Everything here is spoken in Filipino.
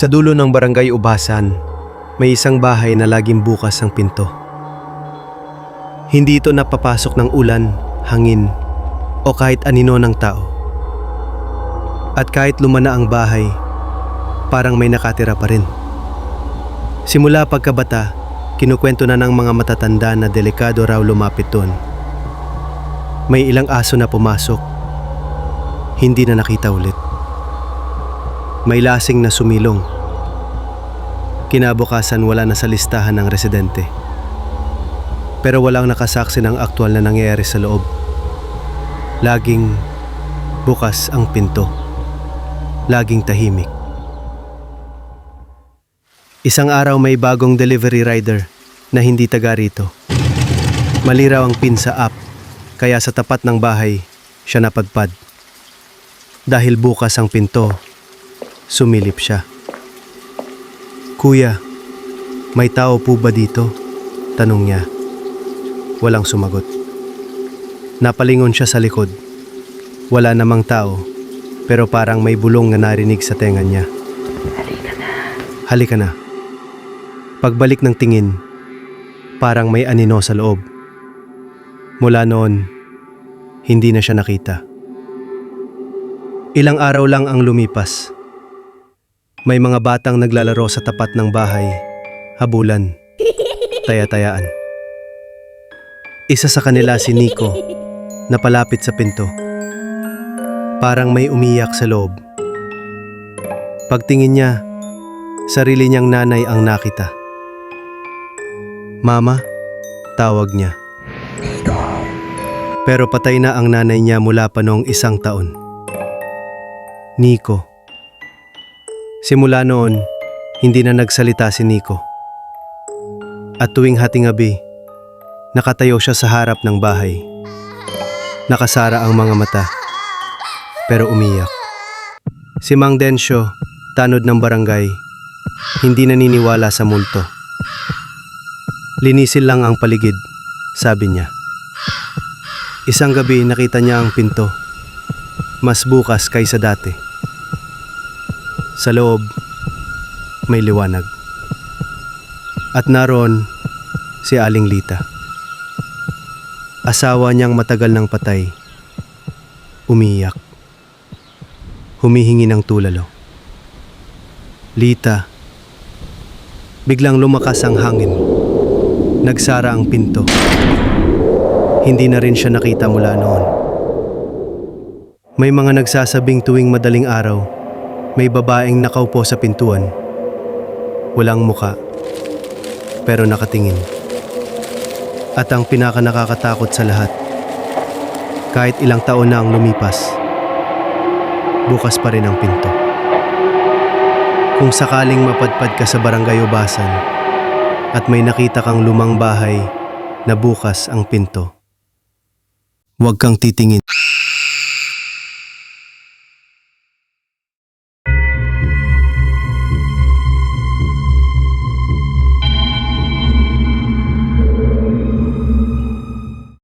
Sa dulo ng barangay Ubasan, may isang bahay na laging bukas ang pinto. Hindi ito napapasok ng ulan, hangin, o kahit anino ng tao. At kahit lumana ang bahay, parang may nakatira pa rin. Simula pagkabata, kinukwento na ng mga matatanda na delikado raw lumapit doon. May ilang aso na pumasok, hindi na nakita ulit. May lasing na sumilong. Kinabukasan wala na sa listahan ng residente. Pero walang nakasaksi ng aktwal na nangyayari sa loob. Laging bukas ang pinto. Laging tahimik. Isang araw may bagong delivery rider na hindi taga rito. Mali raw ang pin sa app, kaya sa tapat ng bahay siya napadpad. Dahil bukas ang pinto, sumilip siya. "Kuya, may tao po ba dito?" Tanong niya. Walang sumagot. Napalingon siya sa likod. Wala namang tao, pero parang may bulong na narinig sa tenga niya. Halika na. Halika na. Pagbalik ng tingin, parang may anino sa loob. Mula noon, hindi na siya nakita. Ilang araw lang ang lumipas. May mga batang naglalaro sa tapat ng bahay, habulan, taya-tayaan. Isa sa kanila si Nico, na palapit sa pinto. Parang may umiyak sa loob. Pagtingin niya, sarili niyang nanay ang nakita. "Mama," tawag niya. Pero patay na ang nanay niya mula pa noong 1 taon. Nico. Simula noon, hindi na nagsalita si Nico. At tuwing hating-gabi, nakatayo siya sa harap ng bahay. Nakasara ang mga mata, pero umiyak. Si Mang Densyo, tanod ng barangay, hindi naniniwala sa multo. "Linisin lang ang paligid," sabi niya. Isang gabi nakita niya ang pinto, mas bukas kaysa dati. Sa loob, may liwanag. At naroon si Aling Lita. Asawa niyang matagal nang patay. Umiyak. Humihingi ng tulalo. "Lita." Biglang lumakas ang hangin. Nagsara ang pinto. Hindi na rin siya nakita mula noon. May mga nagsasabing tuwing madaling araw, may babaeng nakaupo sa pintuan. Walang muka, pero nakatingin. At ang pinakanakakatakot sa lahat, kahit ilang taon na ang lumipas, bukas pa rin ang pinto. Kung sakaling mapadpad ka sa barangay Ubasan at may nakita kang lumang bahay na bukas ang pinto, huwag kang titingin.